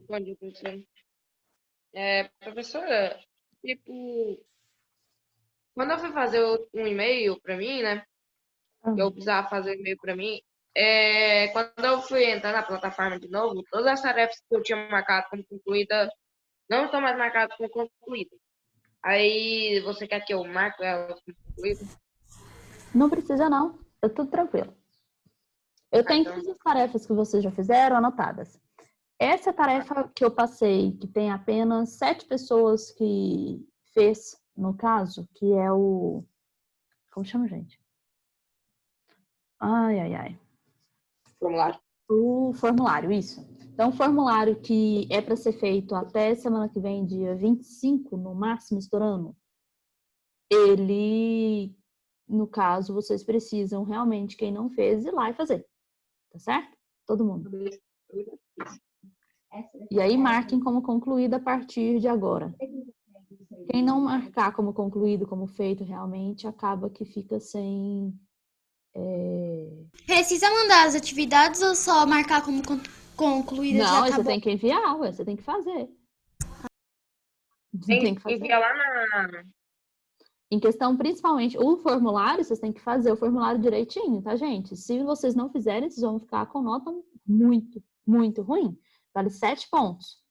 Bom dia, professor. Professora, tipo, quando eu fui fazer um e-mail para mim, né? Eu precisava fazer um e-mail para mim. Quando eu fui entrar na plataforma de novo, todas as tarefas que eu tinha marcado como concluída não estão mais marcadas como concluída. Aí, você quer que eu marque elas como concluída? Não precisa, não. Tá tudo tranquilo. Eu tenho Então, todas as tarefas que vocês já fizeram anotadas. Essa tarefa que eu passei, que tem apenas 7 pessoas que fez, no caso, que é o... Como chama, gente? Ai, ai, ai. formulário. O formulário, isso. Então, o formulário que é para ser feito até semana que vem, dia 25, no máximo, estourando, ele, no caso, vocês precisam realmente, quem não fez, ir lá e fazer. Tá certo? Todo mundo. E aí, marquem como concluído a partir de agora. Quem não marcar como concluído, como feito realmente, acaba que fica sem... Precisa mandar as atividades ou só marcar como concluída já Não, tá você bom? tem que enviar, você tem que fazer. Você Tem tem que que fazer. enviar lá na... Em questão, principalmente, o formulário, vocês têm que fazer o formulário direitinho, tá, gente? Se vocês não fizerem, vocês vão ficar com nota muito, muito ruim. Vale 7 pontos.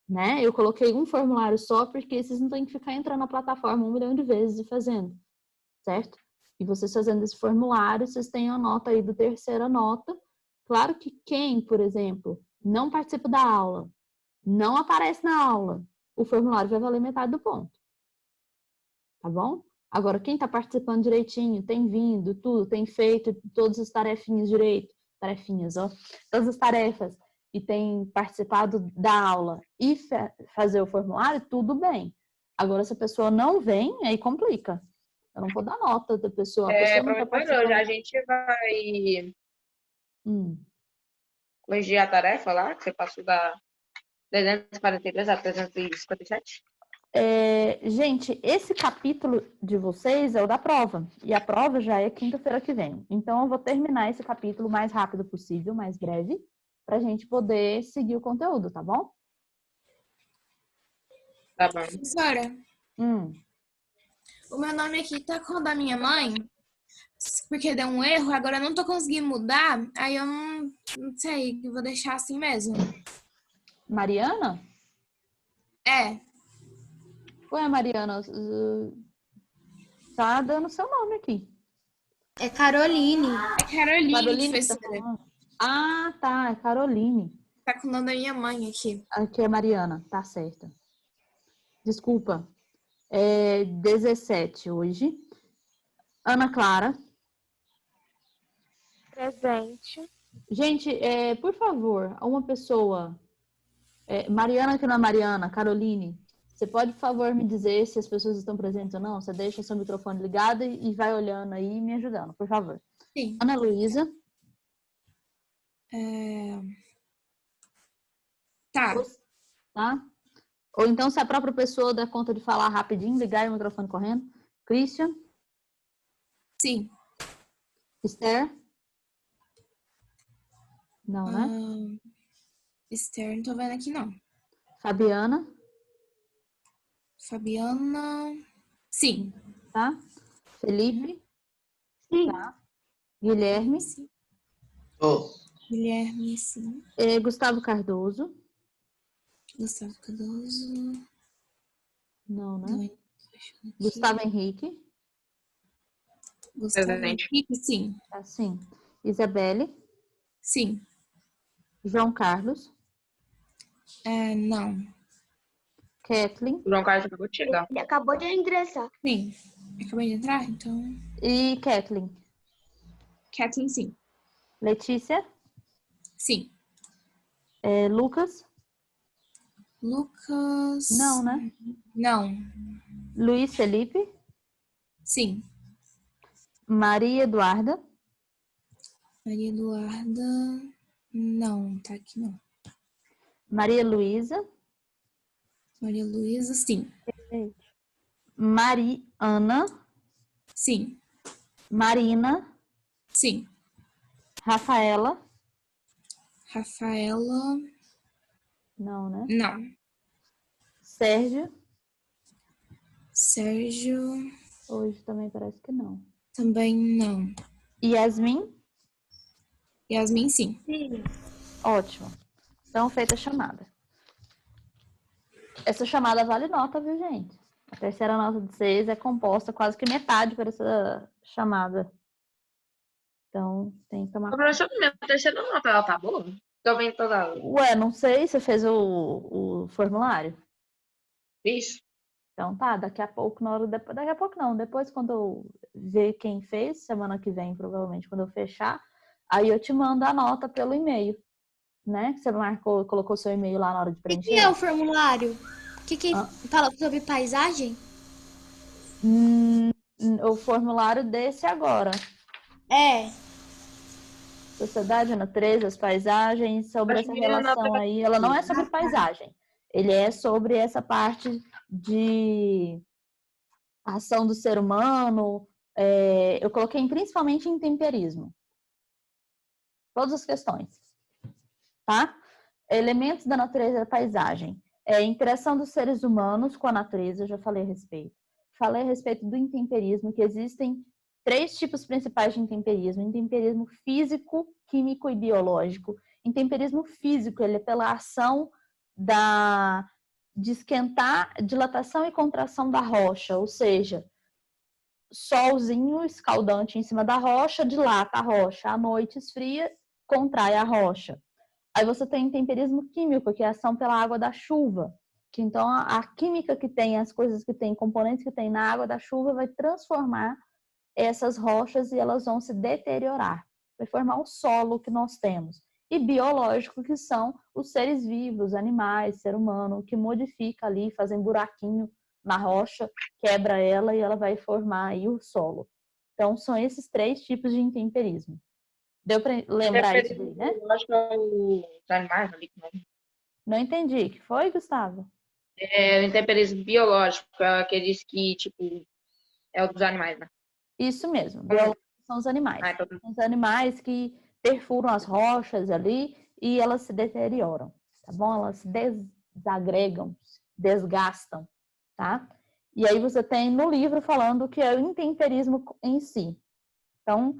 Né? Eu coloquei um formulário só porque vocês não têm que ficar entrando na plataforma 1 milhão de vezes e fazendo, certo? E vocês fazendo esse formulário, vocês têm a nota aí do terceira nota. Claro que quem, por exemplo, não participa da aula, não aparece na aula, o formulário vai valer metade do ponto. Tá bom? Agora, quem está participando direitinho, tem vindo, tudo, tem feito todas as tarefinhas direito, tarefinhas, ó, todas as tarefas, e tem participado da aula e fazer o formulário, tudo bem. Agora, se a pessoa não vem, aí complica. Eu não vou dar nota da pessoa, a pessoa não está Professora, participando. a gente vai Hum. corrigir a tarefa lá, que você passou da 343 a 357? Gente, esse capítulo de vocês é o da prova. E a prova já é quinta-feira que vem. Então, eu vou terminar esse capítulo o mais rápido possível, mais breve, para a gente poder seguir o conteúdo, tá bom? Tá bom. Professora, o meu nome aqui tá com o da minha mãe, porque deu um erro, agora eu não tô conseguindo mudar, aí eu não sei, eu vou deixar assim mesmo. Mariana? É, Ué, Mariana, tá dando seu nome aqui. é Caroline. É Caroline, Caroline que tá professora. falando? Ah, tá, é Caroline. Tá com o nome da minha mãe aqui. Aqui é Mariana, tá certa. Desculpa. 17 hoje. Ana Clara. Presente. Gente, por favor, uma pessoa... Mariana, que não é Mariana, Caroline, você pode, por favor, me dizer se as pessoas estão presentes ou não? Você deixa seu microfone ligado e vai olhando aí e me ajudando, por favor. Sim. Ana Luísa. Tá. Tá? Ou então, se a própria pessoa dá conta de falar rapidinho, ligar o microfone correndo. Christian. Sim. Esther. Não, né? Esther, não tô vendo aqui, não. Fabiana. Fabiana. Sim. Tá? Felipe. Sim. Tá? Guilherme. Sim. Guilherme, sim. Gustavo Cardoso. Gustavo Cardoso. Não, né? Não, Gustavo Henrique. Gustavo Presente. Henrique, sim. Tá, sim. Isabelle. Sim. João Carlos. Não. Kathleen. O João Carlos acabou de chegar. Ele acabou de ingressar. Sim. Acabei de entrar, então. E Kathleen. Kathleen, sim. Letícia. Sim. Lucas. Lucas. Não, né? Não. Luiz Felipe. Sim. Maria Eduarda. Maria Eduarda. Não, tá aqui não. Maria Luísa. Maria Luísa, sim. Mariana. Sim. Marina. Sim. Rafaela. Rafaela. Não, né? Não. Sérgio? Sérgio, Hoje também parece que não. também não. Yasmin? Yasmin, sim. Sim. Ótimo. Então, feita a chamada. Essa chamada vale nota, viu, gente? A terceira nota de 6 é composta quase que metade para essa chamada. Então, tem que tomar. Professor, minha terceira nota, ela tá boa? Tô vendo toda aula. Ué, não sei, você fez o formulário? Isso. Então tá, daqui a pouco, na hora depois, daqui a pouco não, depois quando eu ver quem fez, semana que vem, provavelmente, quando eu fechar, aí eu te mando a nota pelo e-mail, né? Você marcou, colocou seu e-mail lá na hora de O que preencher. é o formulário? O que Ah. fala sobre paisagem? O formulário desse agora. É. Sociedade, natureza, as paisagens, sobre Acho essa que minha relação nota aí, ela não é sobre paisagem. Ele é sobre essa parte de ação do ser humano. Eu coloquei principalmente em temperismo. Todas as questões, tá? Elementos da natureza e da paisagem. Interação dos seres humanos com a natureza, eu já falei a respeito. Falei a respeito do intemperismo, que existem 3 tipos principais de intemperismo. Intemperismo físico, químico e biológico. Intemperismo físico, ele é pela ação de esquentar, dilatação e contração da rocha, ou seja, solzinho escaldante em cima da rocha, dilata a rocha. À noite esfria, contrai a rocha. Aí você tem intemperismo químico, que é a ação pela água da chuva. Que então a química que tem, as coisas que tem, componentes que tem na água da chuva vai transformar essas rochas e elas vão se deteriorar. Vai formar o solo que nós temos. E biológico, que são os seres vivos, animais, ser humano, que modifica ali, fazem buraquinho na rocha, quebra ela e ela vai formar aí o solo. Então, são esses 3 tipos de intemperismo. Deu para lembrar isso daí, né? Eu acho que é os animais ali. Não entendi. Que foi, Gustavo? O intemperismo biológico, é aqueles que, tipo, é o dos animais, né? Isso mesmo. Biológicos são os animais. Ah, então, São os animais que perfuram as rochas ali e elas se deterioram, tá bom? Elas se desagregam, desgastam, tá? E aí você tem no livro falando que é o intemperismo em si. Então,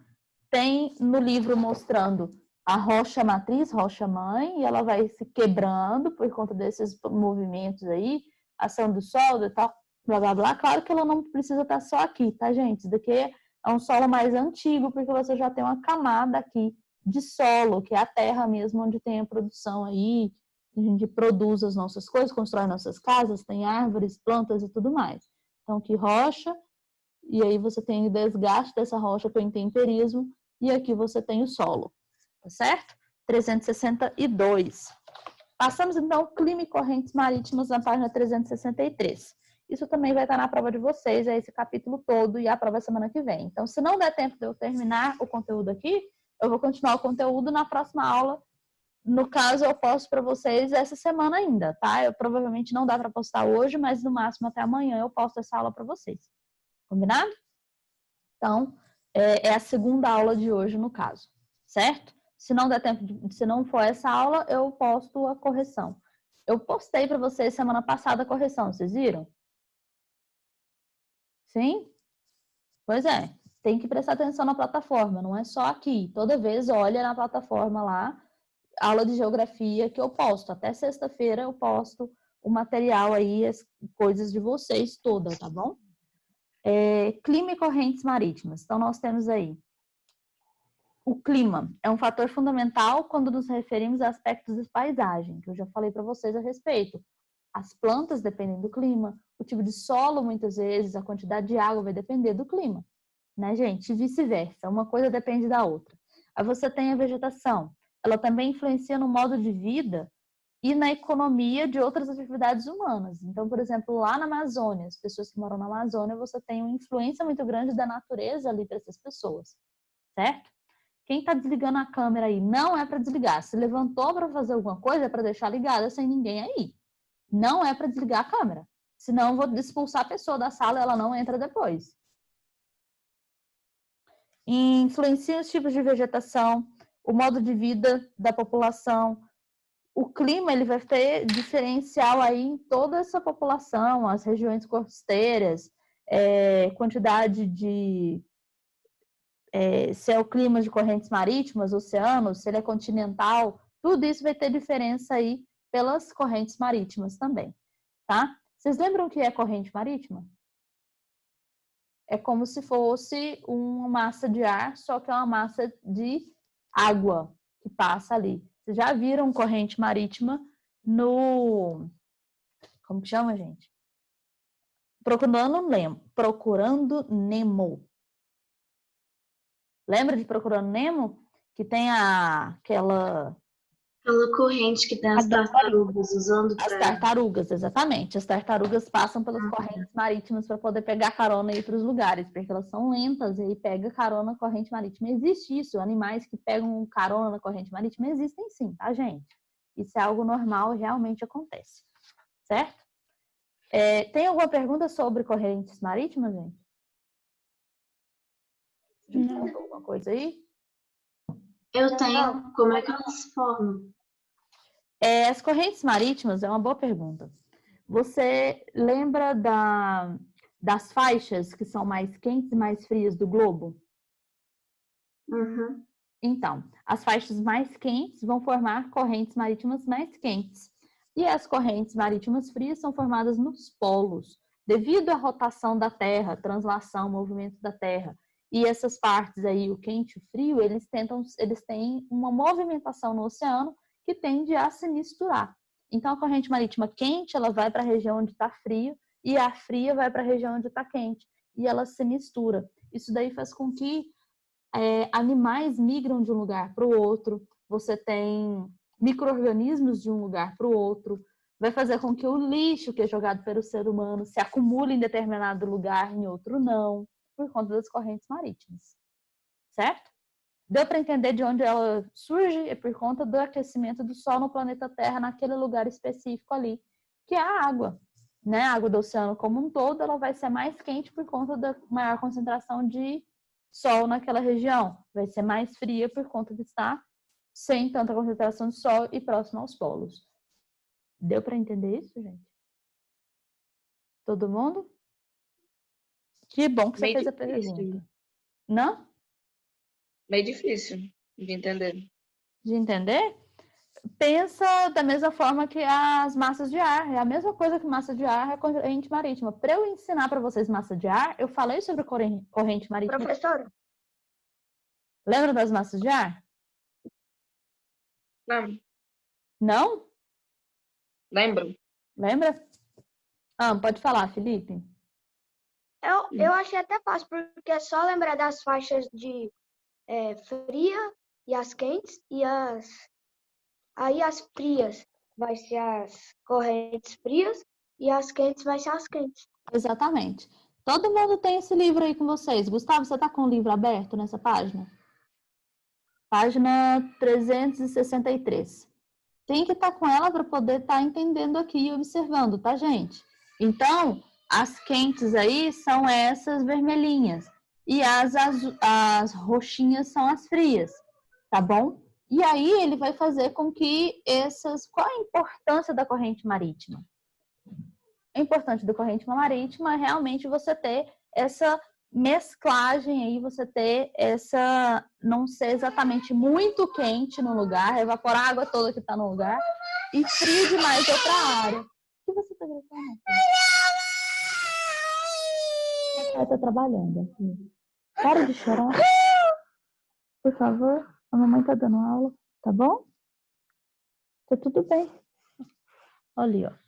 tem no livro mostrando a rocha matriz, rocha mãe, e ela vai se quebrando por conta desses movimentos aí, ação do solo e tal, blá blá blá. Claro que ela não precisa estar só aqui, tá, gente? Isso daqui é um solo mais antigo, porque você já tem uma camada aqui de solo, que é a terra mesmo, onde tem a produção aí, a gente produz as nossas coisas, constrói nossas casas, tem árvores, plantas e tudo mais. Então, que rocha, e aí você tem o desgaste dessa rocha com o intemperismo, e aqui você tem o solo, tá certo? 362. Passamos então clima e correntes marítimas na página 363. Isso também vai estar na prova de vocês, é esse capítulo todo e a prova é semana que vem. Então, se não der tempo de eu terminar o conteúdo aqui, eu vou continuar o conteúdo na próxima aula. No caso, eu posto para vocês essa semana ainda, tá? Eu provavelmente não dá para postar hoje, mas no máximo até amanhã eu posto essa aula para vocês. Combinado? Então, é a segunda aula de hoje, no caso, certo? Se não der tempo, se não for essa aula, eu posto a correção. Eu postei para vocês semana passada a correção, vocês viram? Sim? Pois é, tem que prestar atenção na plataforma, não é só aqui. Toda vez olha na plataforma lá, aula de geografia que eu posto. Até sexta-feira eu posto o material aí, as coisas de vocês todas, tá bom? Clima e correntes marítimas. Então, nós temos aí o clima. É um fator fundamental quando nos referimos a aspectos de paisagem, que eu já falei para vocês a respeito. As plantas dependem do clima, o tipo de solo, muitas vezes, a quantidade de água vai depender do clima, né, gente? E vice-versa, uma coisa depende da outra. Aí você tem a vegetação. Ela também influencia no modo de vida e na economia de outras atividades humanas. Então, por exemplo, lá na Amazônia, as pessoas que moram na Amazônia, você tem uma influência muito grande da natureza ali para essas pessoas, certo? Quem está desligando a câmera aí não é para desligar. Se levantou para fazer alguma coisa, é para deixar ligada sem ninguém aí. Não é para desligar a câmera. Senão eu vou expulsar a pessoa da sala e ela não entra depois. Influencia os tipos de vegetação, o modo de vida da população, o clima ele vai ter diferencial aí em toda essa população, as regiões costeiras, quantidade de se é o clima de correntes marítimas, oceanos, se ele é continental, tudo isso vai ter diferença aí pelas correntes marítimas também, tá? Vocês lembram o que é corrente marítima? É como se fosse uma massa de ar, só que é uma massa de água que passa ali. Vocês já viram corrente marítima no... Como que chama, gente? Procurando Nemo. Lembra de Procurando Nemo? Que tem aquela corrente que tem as tartarugas usando as tartarugas, exatamente. As tartarugas passam pelas correntes marítimas para poder pegar carona e ir para os lugares, porque elas são lentas e aí pega carona na corrente marítima. Existe isso, animais que pegam carona na corrente marítima existem sim, tá, gente? Isso é algo normal e realmente acontece, certo? Tem alguma pergunta sobre correntes marítimas, gente? Alguma coisa aí? Eu tenho. Como é que elas se formam? As correntes marítimas é uma boa pergunta. Você lembra das faixas que são mais quentes e mais frias do globo? Uhum. Então, as faixas mais quentes vão formar correntes marítimas mais quentes. E as correntes marítimas frias são formadas nos polos, devido à rotação da Terra, translação, movimento da Terra. E essas partes aí, o quente e o frio, eles têm uma movimentação no oceano que tende a se misturar. Então, a corrente marítima quente, ela vai para a região onde está frio, e a fria vai para a região onde está quente. E ela se mistura. Isso daí faz com que animais migram de um lugar para o outro, você tem micro-organismos de um lugar para o outro, vai fazer com que o lixo que é jogado pelo ser humano se acumule em determinado lugar, em outro não, por conta das correntes marítimas, certo? Deu para entender de onde ela surge? É por conta do aquecimento do Sol no planeta Terra, naquele lugar específico ali, que é a água. Né? A água do oceano como um todo, ela vai ser mais quente por conta da maior concentração de Sol naquela região. Vai ser mais fria por conta de estar sem tanta concentração de Sol e próximo aos polos. Deu para entender isso, gente? Todo mundo? Que bom que você fez a pergunta. Não? Meio difícil de entender. De entender? Pensa da mesma forma que as massas de ar. É a mesma coisa que massa de ar é corrente marítima. Para eu ensinar para vocês massa de ar, eu falei sobre corrente marítima. Professora? Lembra das massas de ar? Não, Não? lembro. Lembra? Pode falar, Felipe. Eu achei até fácil, porque é só lembrar das faixas de fria e as quentes, e aí as frias vai ser as correntes frias e as quentes vai ser as quentes. Exatamente. Todo mundo tem esse livro aí com vocês. Gustavo, você está com o livro aberto nessa página? Página 363. Tem que estar com ela para poder estar entendendo aqui e observando, tá, gente? Então, as quentes aí são essas vermelhinhas. E as roxinhas são as frias, tá bom? E aí ele vai fazer com que Qual a importância da corrente marítima? O importante da corrente marítima é realmente você ter essa mesclagem aí, você ter essa... Não ser exatamente muito quente no lugar, evaporar a água toda que está no lugar, e frio demais outra área. O que você está gritando? Ela está trabalhando. Para de chorar. Por favor, a mamãe está dando aula, tá bom? Tá tudo bem. Olha, ó.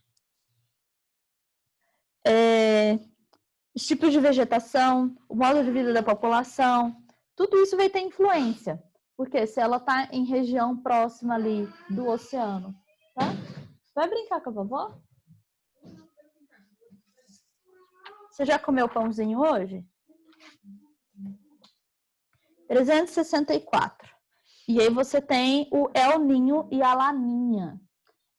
Os tipos de vegetação, o modo de vida da população, tudo isso vai ter influência. Porque se ela está em região próxima ali do oceano, tá? Vai brincar com a vovó? Você já comeu pãozinho hoje? 364. E aí você tem o El Ninho e a Laninha.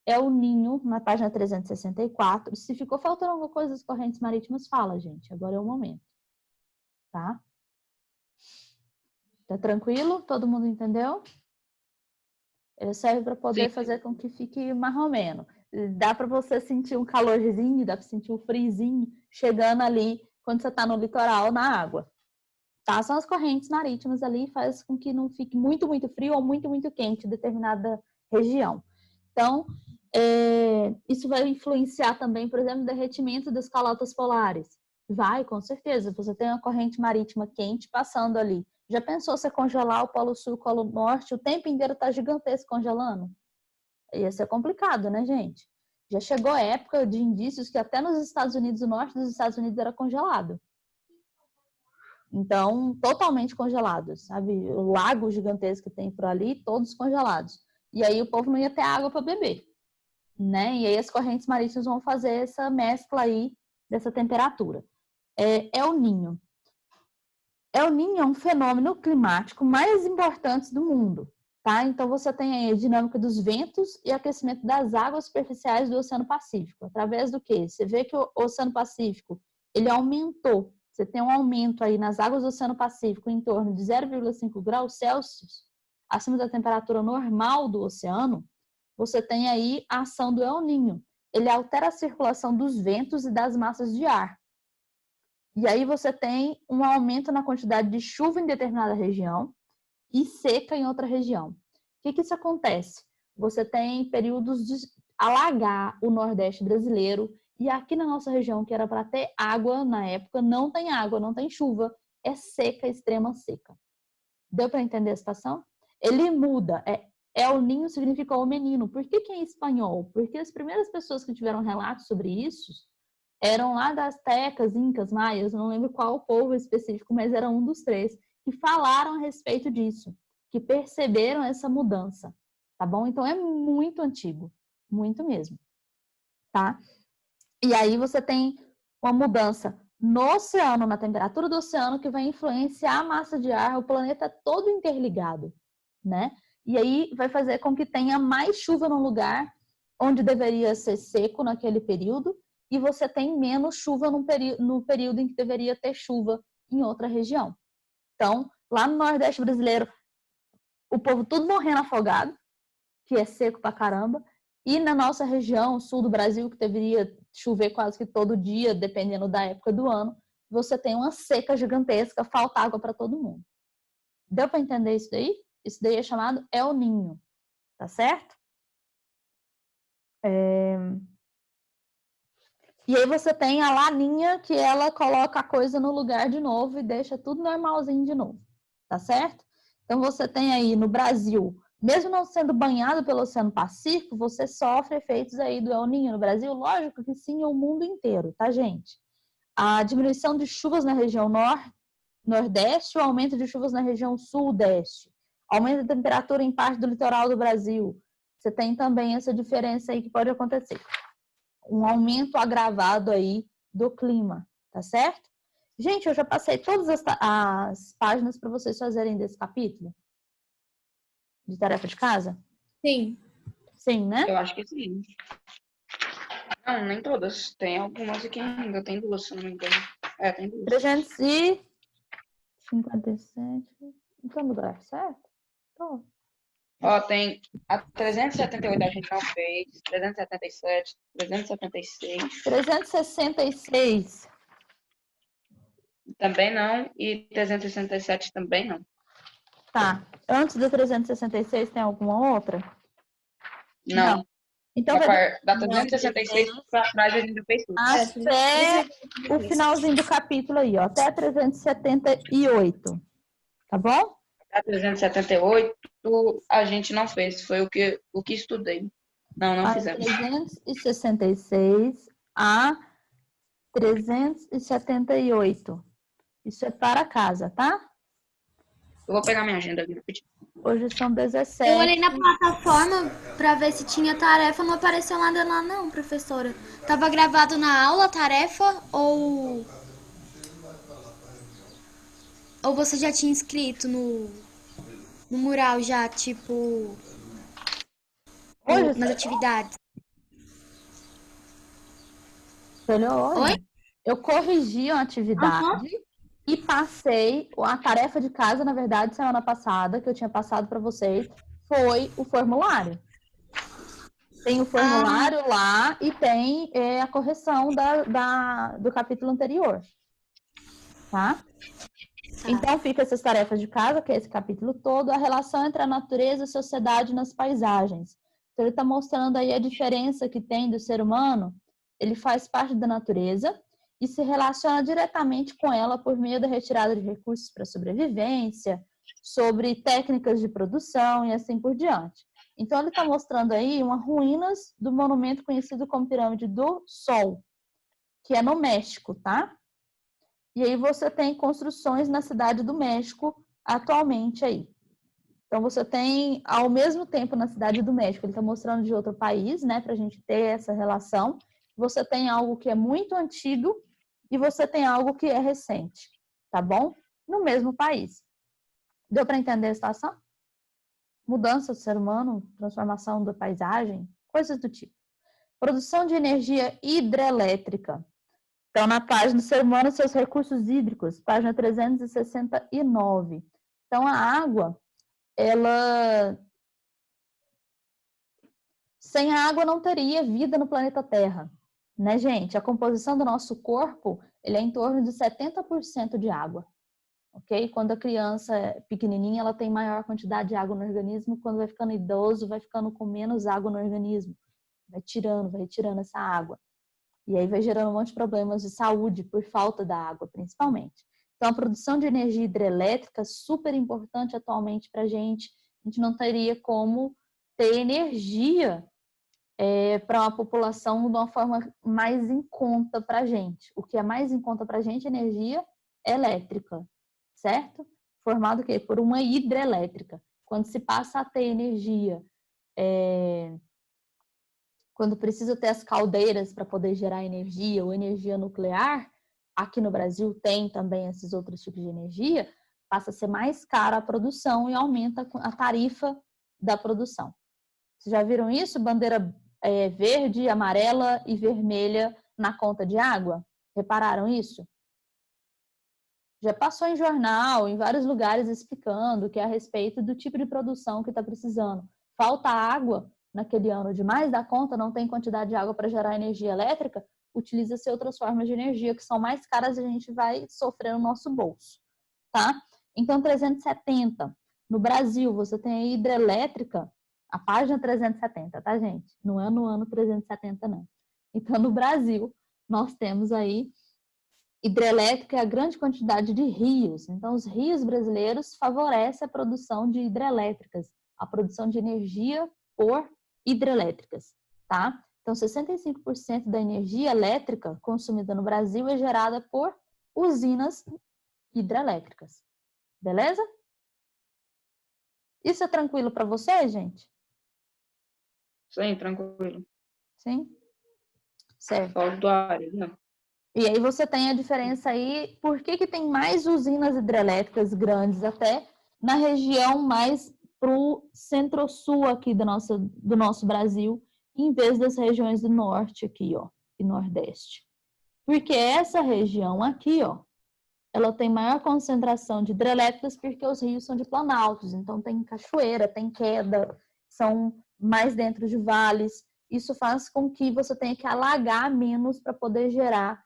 El Ninho, na página 364. Se ficou faltando alguma coisa das correntes marítimas, fala, gente. Agora é o momento. Tá? Tá tranquilo? Todo mundo entendeu? Ele serve para poder fazer com que fique marromeno. Dá para você sentir um calorzinho, dá para sentir um friozinho chegando ali quando você está no litoral, na água. Tá? São as correntes marítimas ali, faz com que não fique muito, muito frio ou muito, muito quente em determinada região. Então, isso vai influenciar também, por exemplo, o derretimento das calotas polares. Vai, com certeza. Você tem uma corrente marítima quente passando ali. Já pensou você congelar o Polo Sul, o Polo Norte, o tempo inteiro tá gigantesco congelando? Ia ser complicado, né, gente? Já chegou a época de indícios que até nos Estados Unidos, o norte dos Estados Unidos era congelado. Então, totalmente congelados, sabe? O lago gigantesco que tem por ali, todos congelados. E aí o povo não ia ter água para beber, né? E aí as correntes marítimas vão fazer essa mescla aí dessa temperatura. El Niño. El Niño é um fenômeno climático mais importante do mundo, tá? Então você tem aí a dinâmica dos ventos e aquecimento das águas superficiais do Oceano Pacífico. Através do quê? Você vê que o Oceano Pacífico, ele aumentou. Você tem um aumento aí nas águas do Oceano Pacífico em torno de 0,5 graus Celsius, acima da temperatura normal do oceano. Você tem aí a ação do El Niño. Ele altera a circulação dos ventos e das massas de ar. E aí você tem um aumento na quantidade de chuva em determinada região e seca em outra região. O que isso acontece? Você tem períodos de alagar o Nordeste brasileiro e aqui na nossa região, que era para ter água na época, não tem água, não tem chuva, é seca, extrema seca. Deu para entender a situação? Ele muda. El Niño significa o menino. Por que em espanhol? Porque as primeiras pessoas que tiveram relatos sobre isso eram lá das astecas, incas, maias, não lembro qual povo específico, mas era um dos três, que falaram a respeito disso, que perceberam essa mudança, tá bom? Então é muito antigo, muito mesmo, tá? E aí você tem uma mudança no oceano, na temperatura do oceano, que vai influenciar a massa de ar, o planeta todo interligado, né? E aí vai fazer com que tenha mais chuva num lugar onde deveria ser seco naquele período, e você tem menos chuva no período em que deveria ter chuva em outra região. Então, lá no Nordeste brasileiro, o povo tudo morrendo afogado, que é seco pra caramba, e na nossa região, sul do Brasil, que deveria chover quase que todo dia, dependendo da época do ano, você tem uma seca gigantesca, falta água para todo mundo. Deu para entender isso daí? Isso daí é chamado El Niño, tá certo? E aí você tem a Laninha, que ela coloca a coisa no lugar de novo e deixa tudo normalzinho de novo, tá certo? Então você tem aí no Brasil, mesmo não sendo banhado pelo Oceano Pacífico, você sofre efeitos aí do El Niño no Brasil, lógico que sim, o mundo inteiro, tá, gente? A diminuição de chuvas na região nordeste, o aumento de chuvas na região sudeste, aumento da temperatura em parte do litoral do Brasil. Você tem também essa diferença aí que pode acontecer. Um aumento agravado aí do clima, tá certo? Gente, eu já passei todas as páginas para vocês fazerem desse capítulo de tarefa de casa? Sim. Sim, né? Eu acho que sim. Não, nem todas. Tem algumas aqui ainda. Tem duas, se não me engano. Tem duas. 357. Então, no lugar certo? Tô. Ó, tem a 378 a gente não fez. 377, 376. 366. Também não. E 367 também não. Tá. Antes do 366 tem alguma outra? Não. Então, Da 366 pra trás a gente fez tudo. até o finalzinho do capítulo aí, ó. Até 378. Tá bom? A 378 a gente não fez. Foi o que estudei. Não fizemos. 366 a 378. Isso é para casa, tá? Eu vou pegar minha agenda aqui. Hoje são 17. Eu olhei na plataforma pra ver se tinha tarefa, não apareceu nada lá não, professora. Tava gravado na aula a tarefa ou você já tinha escrito no mural já, tipo, nas atividades? Você olhou hoje? Oi? Eu corrigi uma atividade e passei a tarefa de casa, na verdade, semana passada, que eu tinha passado para vocês, foi o formulário. Tem o formulário lá e tem a correção do capítulo anterior. Tá? Então, fica essas tarefas de casa, que é esse capítulo todo, a relação entre a natureza e a sociedade nas paisagens. Então, ele está mostrando aí a diferença que tem do ser humano. Ele faz parte da natureza e se relaciona diretamente com ela por meio da retirada de recursos para sobrevivência, sobre técnicas de produção e assim por diante. Então, ele está mostrando aí umas ruínas do monumento conhecido como Pirâmide do Sol, que é no México, tá? E aí você tem construções na cidade do México atualmente aí. Então, você tem, ao mesmo tempo, na cidade do México, ele está mostrando de outro país, né, para a gente ter essa relação. Você tem algo que é muito antigo e você tem algo que é recente, tá bom? No mesmo país. Deu para entender a situação? Mudança do ser humano, transformação da paisagem, coisas do tipo. Produção de energia hidrelétrica. Então, na página do ser humano e seus recursos hídricos, página 369. Então, a água, sem a água não teria vida no planeta Terra, né, gente? A composição do nosso corpo, ele é em torno de 70% de água, ok? Quando a criança é pequenininha, ela tem maior quantidade de água no organismo, quando vai ficando idoso, vai ficando com menos água no organismo. Vai retirando essa água. E aí vai gerando um monte de problemas de saúde por falta da água, principalmente. Então, a produção de energia hidrelétrica é super importante atualmente para a gente. A gente não teria como ter energia para uma população de uma forma mais em conta para a gente. O que é mais em conta para a gente é energia elétrica, certo? Formado o quê? Por uma hidrelétrica. Quando se passa a ter energia quando precisa ter as caldeiras para poder gerar energia ou energia nuclear, aqui no Brasil tem também esses outros tipos de energia, passa a ser mais cara a produção e aumenta a tarifa da produção. Vocês já viram isso? Bandeira verde, amarela e vermelha na conta de água? Repararam isso? Já passou em jornal, em vários lugares explicando que é a respeito do tipo de produção que está precisando. Falta água naquele ano demais da conta, não tem quantidade de água para gerar energia elétrica, utiliza-se outras formas de energia que são mais caras e a gente vai sofrer no nosso bolso, tá? Então, 370. No Brasil, você tem a hidrelétrica, a página 370, tá, gente? Não é no ano 370, não. Então, no Brasil, nós temos aí hidrelétrica é a grande quantidade de rios. Então, os rios brasileiros favorecem a produção de hidrelétricas, a produção de energia por hidrelétricas, tá? Então, 65% da energia elétrica consumida no Brasil é gerada por usinas hidrelétricas. Beleza? Isso é tranquilo para vocês, gente? Sim, tranquilo. Sim? Certo. Fora do área, não. E aí você tem a diferença aí, por que tem mais usinas hidrelétricas grandes até na região mais pro centro-sul aqui do nosso Brasil, em vez das regiões do norte aqui, ó, e nordeste. Porque essa região aqui, ó, ela tem maior concentração de hidrelétricas porque os rios são de planaltos, então tem cachoeira, tem queda, são mais dentro de vales. Isso faz com que você tenha que alagar menos para poder gerar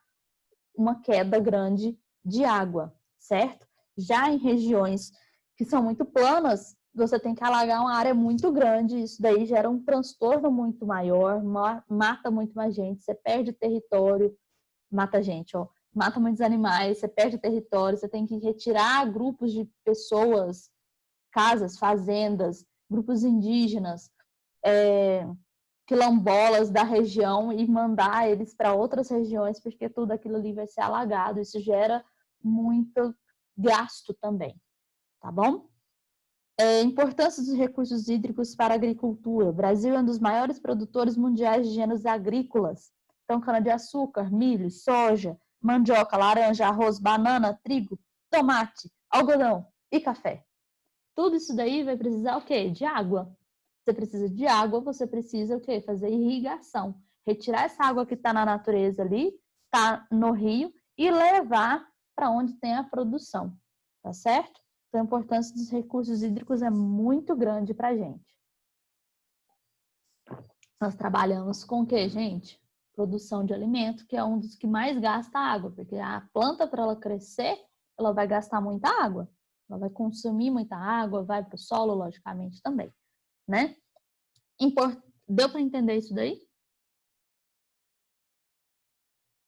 uma queda grande de água, certo? Já em regiões que são muito planas, você tem que alagar uma área muito grande, isso daí gera um transtorno muito maior, mata muito mais gente, você perde território, mata gente, ó, mata muitos animais, você perde território, você tem que retirar grupos de pessoas, casas, fazendas, grupos indígenas, quilombolas da região e mandar eles para outras regiões, porque tudo aquilo ali vai ser alagado, isso gera muito gasto também, tá bom? Importância dos recursos hídricos para a agricultura. O Brasil é um dos maiores produtores mundiais de gêneros agrícolas. Então, cana-de-açúcar, milho, soja, mandioca, laranja, arroz, banana, trigo, tomate, algodão e café. Tudo isso daí vai precisar o quê? De água. Você precisa de água, você precisa o quê? Fazer irrigação. Retirar essa água que está na natureza ali, está no rio, e levar para onde tem a produção. Tá certo? Então, a importância dos recursos hídricos é muito grande para a gente. Nós trabalhamos com o quê, gente? Produção de alimento, que é um dos que mais gasta água, porque a planta, para ela crescer, ela vai gastar muita água. Ela vai consumir muita água, vai para o solo, logicamente, também, né? Deu para entender isso daí?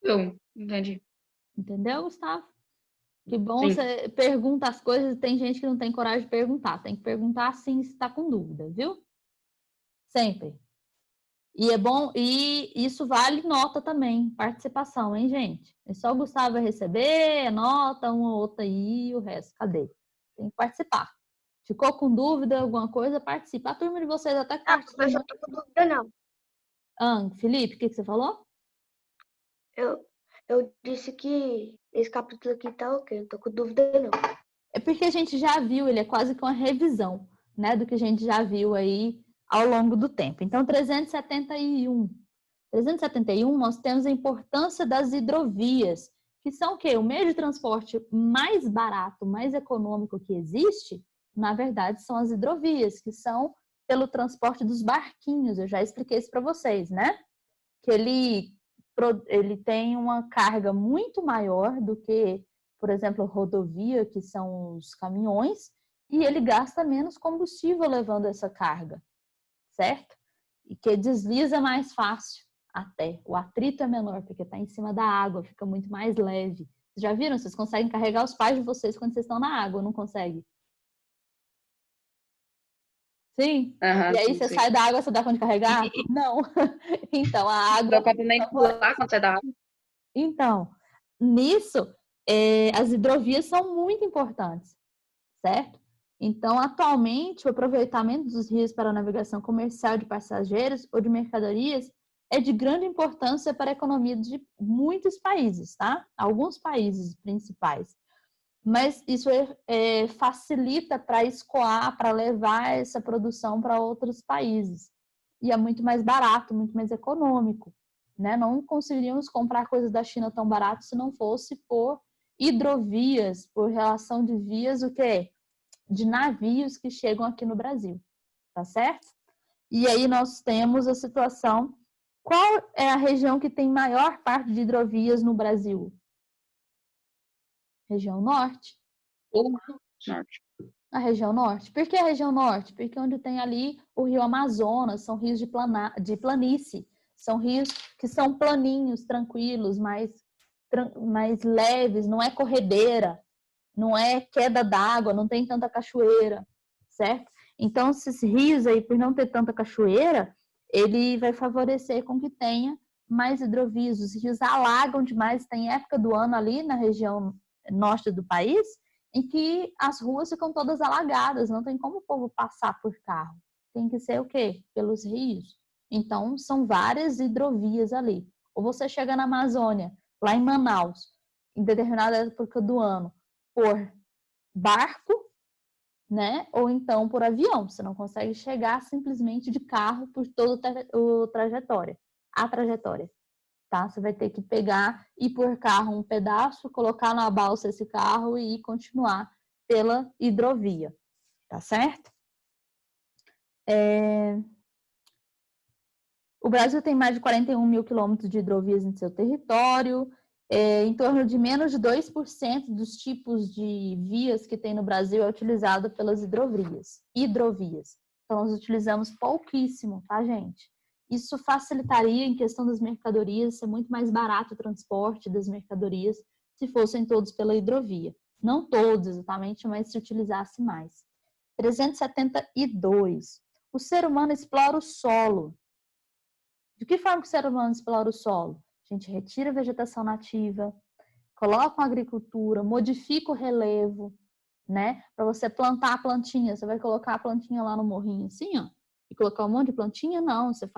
Eu entendi. Entendeu, Gustavo? Que bom, Sim. você pergunta as coisas, tem gente que não tem coragem de perguntar. Tem que perguntar sim se está com dúvida, viu? Sempre. E é bom, e isso vale nota também, participação, hein, gente? É só o Gustavo vai receber, nota, uma ou outra aí, o resto, cadê? Tem que participar. Ficou com dúvida, alguma coisa, participa. A turma de vocês até que participa. Professor, tô com dúvida, não. Felipe, o que você falou? Eu disse que esse capítulo aqui tá ok, não tô com dúvida, não. É porque a gente já viu, ele é quase que uma revisão, né, do que a gente já viu aí ao longo do tempo. Então, 371. 371, nós temos a importância das hidrovias, que são o quê? O meio de transporte mais barato, mais econômico que existe, na verdade, são as hidrovias, que são pelo transporte dos barquinhos. Eu já expliquei isso para vocês, né? Que ele tem uma carga muito maior do que, por exemplo, rodovia, que são os caminhões, e ele gasta menos combustível levando essa carga, certo? E que desliza mais fácil até. O atrito é menor, porque está em cima da água, fica muito mais leve. Vocês já viram? Vocês conseguem carregar os pais de vocês quando vocês estão na água, não conseguem? Sim? Aham, E aí sim, você sim. sai da água, você dá conta de carregar? Não. Então, a água... Dá pra nem pular quando você dá água. Então, nisso, as hidrovias são muito importantes, certo? Então, atualmente, o aproveitamento dos rios para a navegação comercial de passageiros ou de mercadorias é de grande importância para a economia de muitos países, tá? Alguns países principais. Mas isso facilita para escoar, para levar essa produção para outros países. E é muito mais barato, muito mais econômico, né? Não conseguiríamos comprar coisas da China tão barato se não fosse por hidrovias, por relação de vias, o quê? De navios que chegam aqui no Brasil, tá certo? E aí nós temos a situação, qual é a região que tem maior parte de hidrovias no Brasil? Região norte. Norte. A região norte. Por que a região norte? Porque onde tem ali o rio Amazonas, são rios de planície, são rios que são planinhos, tranquilos, mais leves, não é corredeira, não é queda d'água, não tem tanta cachoeira, certo? Então, esses rios aí, por não ter tanta cachoeira, ele vai favorecer com que tenha mais hidrovias. Os rios alagam demais, tem época do ano ali na região norte do país, em que as ruas ficam todas alagadas, não tem como o povo passar por carro. Tem que ser o quê? Pelos rios. Então, são várias hidrovias ali. Ou você chega na Amazônia, lá em Manaus, em determinada época do ano, por barco, né? Ou então por avião. Você não consegue chegar simplesmente de carro por toda a trajetória. Tá? Você vai ter que pegar, ir por carro um pedaço, colocar na balsa esse carro e continuar pela hidrovia. Tá certo? O Brasil tem mais de 41 mil quilômetros de hidrovias em seu território. Em torno de menos de 2% dos tipos de vias que tem no Brasil é utilizado pelas hidrovias. Então, nós utilizamos pouquíssimo, tá, gente? Isso facilitaria em questão das mercadorias, ser muito mais barato o transporte das mercadorias se fossem todos pela hidrovia. Não todos exatamente, mas se utilizasse mais. 372. O ser humano explora o solo. De que forma que o ser humano explora o solo? A gente retira a vegetação nativa, coloca uma agricultura, modifica o relevo, né? Para você plantar a plantinha, você vai colocar a plantinha lá no morrinho assim, ó, e colocar um monte de plantinha? Não, você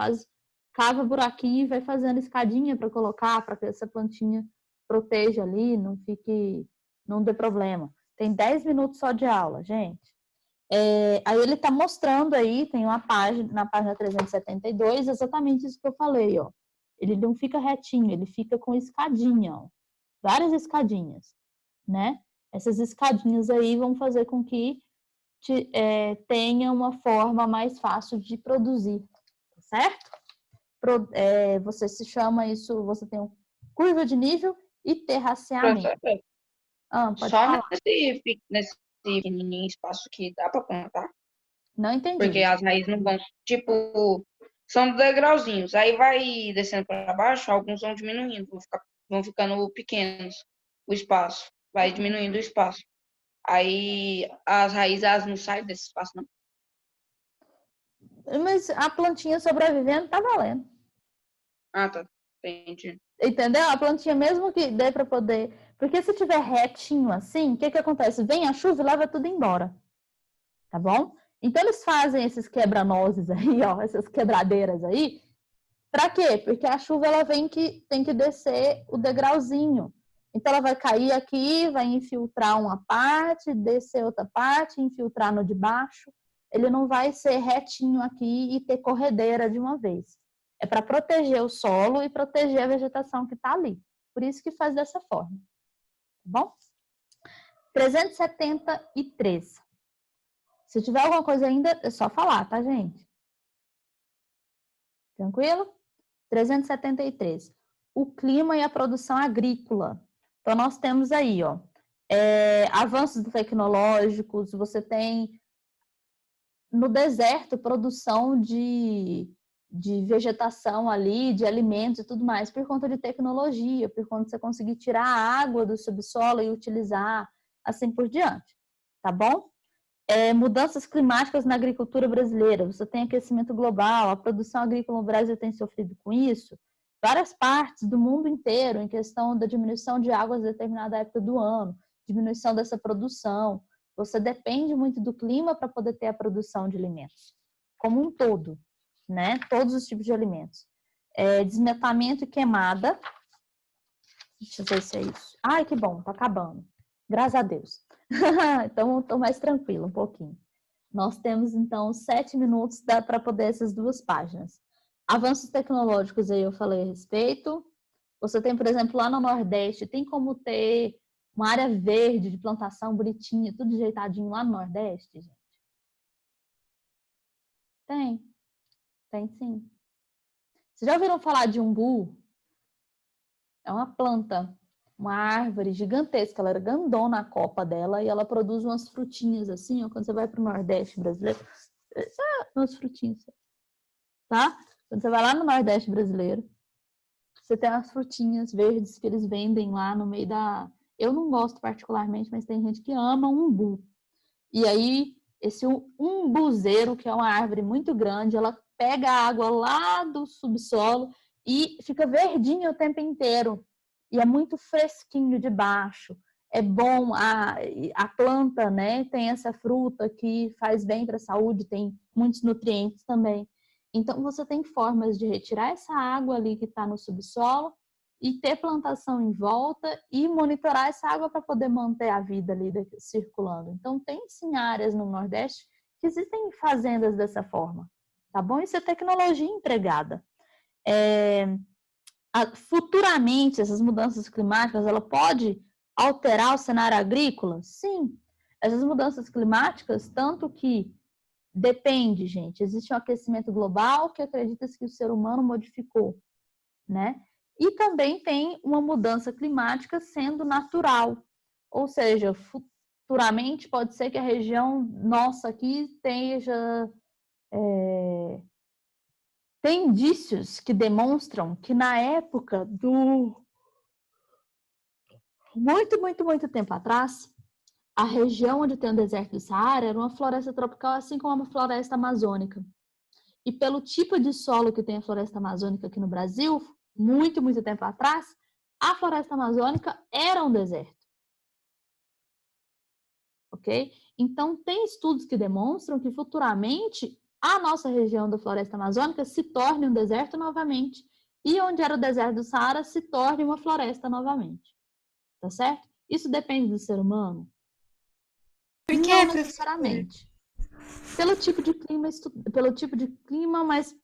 cava buraquinho e vai fazendo escadinha para colocar, para que essa plantinha proteja ali, não dê problema. Tem 10 minutos só de aula, gente. Aí ele está mostrando aí, tem uma página, na página 372, exatamente isso que eu falei, ó. Ele não fica retinho, ele fica com escadinha, ó. Várias escadinhas, né? Essas escadinhas aí vão fazer com que tenha uma forma mais fácil de produzir, certo? você se chama isso, você tem curva de nível e terraceamento. Pode Só falar. nesse pequenininho espaço que dá para plantar? Não entendi. Porque as raízes não vão, tipo, são degrauzinhos. Aí vai descendo para baixo, alguns vão diminuindo, vão ficando pequenos o espaço. Vai diminuindo o espaço. Aí as raízes elas não saem desse espaço, não. Mas a plantinha sobrevivendo tá valendo. Ah, tá. Entendi. Entendeu? A plantinha, mesmo que dê para poder... Porque se tiver retinho assim, o que acontece? Vem a chuva e leva tudo embora. Tá bom? Então, eles fazem esses quebra-nozes aí, ó, essas quebradeiras aí. Para quê? Porque a chuva, ela tem que descer o degrauzinho. Então, ela vai cair aqui, vai infiltrar uma parte, descer outra parte, infiltrar no de baixo. Ele não vai ser retinho aqui e ter corredeira de uma vez. É para proteger o solo e proteger a vegetação que está ali. Por isso que faz dessa forma. Tá bom? 373. Se tiver alguma coisa ainda, é só falar, tá, gente? Tranquilo? 373. O clima e a produção agrícola. Então, nós temos aí, ó, avanços tecnológicos, você tem no deserto produção de vegetação ali, de alimentos e tudo mais, por conta de tecnologia, por conta de você conseguir tirar a água do subsolo e utilizar, assim por diante. Tá bom? Mudanças climáticas na agricultura brasileira. Você tem aquecimento global, a produção agrícola no Brasil tem sofrido com isso. Várias partes do mundo inteiro em questão da diminuição de águas em determinada época do ano, diminuição dessa produção. Você depende muito do clima para poder ter a produção de alimentos, como um todo, né? Todos os tipos de alimentos. Desmatamento e queimada. Deixa eu ver se é isso. Ai, que bom, tá acabando. Graças a Deus. Então, estou mais tranquila um pouquinho. Nós temos, então, 7 minutos para poder essas 2 páginas. Avanços tecnológicos, aí eu falei a respeito. Você tem, por exemplo, lá no Nordeste, tem como ter uma área verde de plantação bonitinha, tudo ajeitadinho lá no Nordeste, gente? Tem sim. Vocês já ouviram falar de umbu? É uma planta, uma árvore gigantesca, ela era grandona a copa dela e ela produz umas frutinhas assim, ó, quando você vai para o Nordeste brasileiro, umas frutinhas, tá? Quando você vai lá no Nordeste brasileiro, você tem umas frutinhas verdes que eles vendem lá no meio da... Eu não gosto particularmente, mas tem gente que ama umbu. E aí, esse umbuzeiro, que é uma árvore muito grande, ela pega a água lá do subsolo e fica verdinho o tempo inteiro. E é muito fresquinho de baixo. É bom, a planta, né, tem essa fruta que faz bem para a saúde, tem muitos nutrientes também. Então, você tem formas de retirar essa água ali que está no subsolo e ter plantação em volta e monitorar essa água para poder manter a vida ali circulando. Então, tem sim áreas no Nordeste que existem fazendas dessa forma, tá bom? Isso é tecnologia empregada. Futuramente, essas mudanças climáticas, ela pode alterar o cenário agrícola? Sim. Essas mudanças climáticas, tanto que depende, gente, existe um aquecimento global que acredita-se que o ser humano modificou, né? E também tem uma mudança climática sendo natural, ou seja, futuramente pode ser que a região nossa aqui esteja... Tem indícios que demonstram que na época do... muito tempo atrás, a região onde tem o deserto do Saara era uma floresta tropical, assim como a floresta amazônica. E pelo tipo de solo que tem a floresta amazônica aqui no Brasil, muito tempo atrás, a floresta amazônica era um deserto. Ok? Então, tem estudos que demonstram que futuramente a nossa região da floresta amazônica se torne um deserto novamente. E onde era o deserto do Saara se torne uma floresta novamente. Tá certo? Isso depende do ser humano? Por que, não necessariamente. Pelo tipo de clima, mas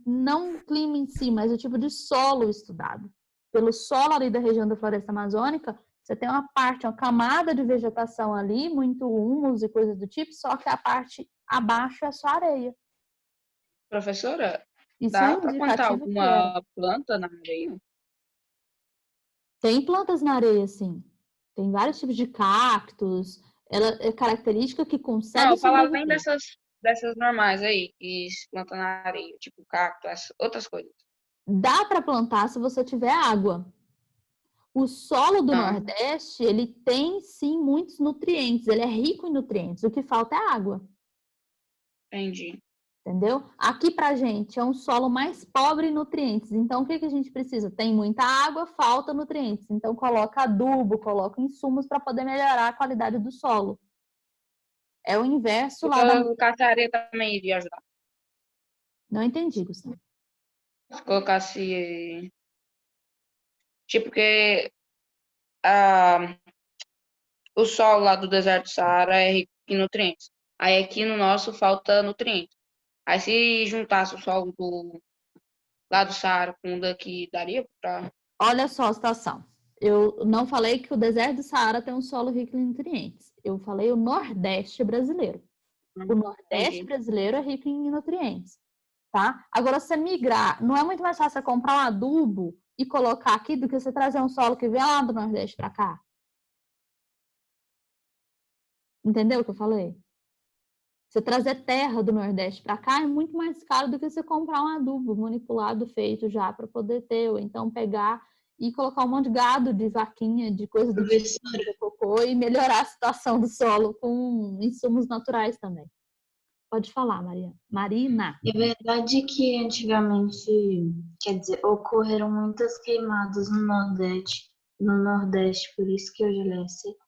não o clima em si, mas o tipo de solo estudado. Pelo solo ali da região da floresta amazônica, você tem uma camada de vegetação ali, muito humus e coisas do tipo, só que a parte abaixo é só areia. Professora, Isso é Dá um pra plantar indicativo que era. alguma planta na areia? Tem plantas na areia, sim. Tem vários tipos de cactos. Ela é característica que Não, consegue eu falo além sobreviver. dessas normais aí, que se planta na areia, tipo cacto, outras coisas. Dá para plantar se você tiver água. O solo do Ah, Nordeste, ele tem sim muitos nutrientes, ele é rico em nutrientes. O que falta é água, entendi. entendeu? Aqui pra gente é um solo mais pobre em nutrientes. Então o que a gente precisa? Tem muita água, falta nutrientes. Então coloca adubo, coloca insumos para poder melhorar a qualidade do solo. É o inverso Se lá da. colocasse areia também iria ajudar. Não entendi, Gustavo. Se colocasse. Tipo, que ah, o solo lá do deserto do Saara é rico em nutrientes. Aí aqui no nosso falta nutrientes. Aí se juntasse o solo lá do Saara com o daqui, daria pra. Olha só a situação. Eu não falei que o deserto do Saara tem um solo rico em nutrientes. Eu falei o Nordeste brasileiro. O Nordeste Entendi. brasileiro é rico em nutrientes, tá? Agora, você migrar, não é muito mais fácil você comprar um adubo e colocar aqui do que você trazer um solo que vem lá do Nordeste para cá? Entendeu o que eu falei? Você trazer terra do Nordeste para cá é muito mais caro do que você comprar um adubo manipulado, feito já para poder ter, ou então pegar e colocar um monte de gado, de vaquinha, de coisa do tipo, Professora, de cocô e melhorar a situação do solo com insumos naturais também. Pode falar, Maria. Marina. é verdade que antigamente, quer dizer, ocorreram muitas queimadas no Nordeste, por isso que hoje ele é seco.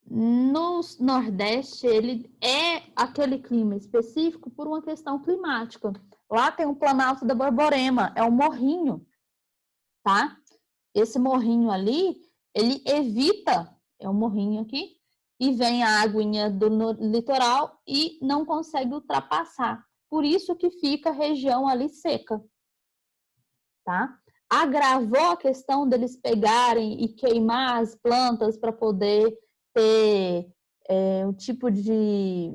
No Nordeste, ele é aquele clima específico por uma questão climática. Lá tem o Planalto da Borborema, é um morrinho, tá? Esse morrinho ali, ele evita, é um morrinho aqui, e vem a aguinha do litoral e não consegue ultrapassar. Por isso que fica a região ali seca, tá? Agravou a questão deles pegarem e queimar as plantas para poder ter um tipo de...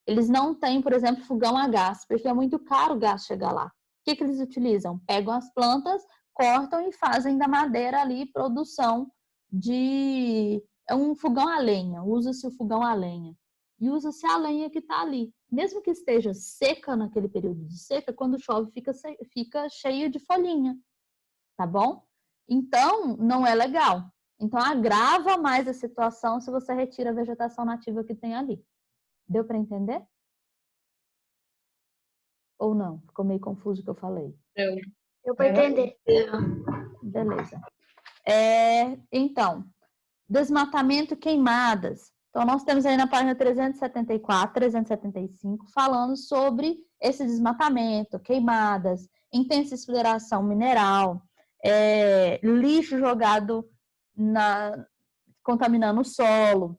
Eles não têm, por exemplo, fogão a gás, porque é muito caro o gás chegar lá. O que eles utilizam? Pegam as plantas, cortam e fazem da madeira ali produção de... É um fogão a lenha, usa-se o fogão a lenha. E usa-se a lenha que está ali. Mesmo que esteja seca naquele período de seca, quando chove fica cheio de folhinha, tá bom? Então, não é legal. Então, agrava mais a situação se você retira a vegetação nativa que tem ali. Deu para entender? Ou não? Ficou meio confuso o que eu falei. Deu para entender. Beleza. Então, desmatamento e queimadas. Então, nós temos aí na página 374, 375, falando sobre esse desmatamento, queimadas, intensa exploração mineral, lixo jogado contaminando o solo,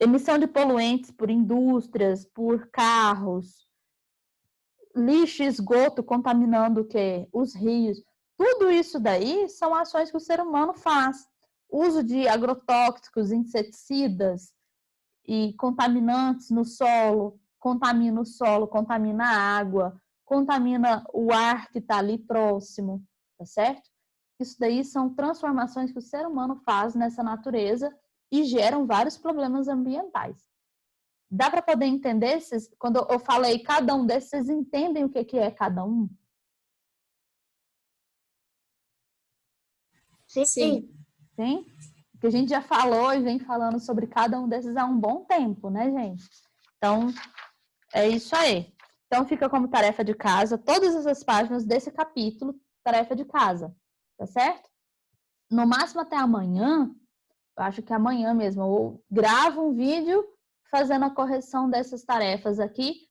emissão de poluentes por indústrias, por carros, lixo e esgoto contaminando o quê? Os rios. Tudo isso daí são ações que o ser humano faz. Uso de agrotóxicos, inseticidas e contaminantes no solo, contamina o solo, contamina a água, contamina o ar que está ali próximo, tá certo? Isso daí são transformações que o ser humano faz nessa natureza e geram vários problemas ambientais. Dá para poder entender? Quando eu falei cada um desses, vocês entendem o que é cada um? Sim. Sim? Porque a gente já falou e vem falando sobre cada um desses há um bom tempo, né, gente? Então, é isso aí. Então, fica como tarefa de casa, todas essas páginas desse capítulo, tarefa de casa, tá certo? No máximo até amanhã, eu acho que amanhã mesmo, eu gravo um vídeo fazendo a correção dessas tarefas aqui,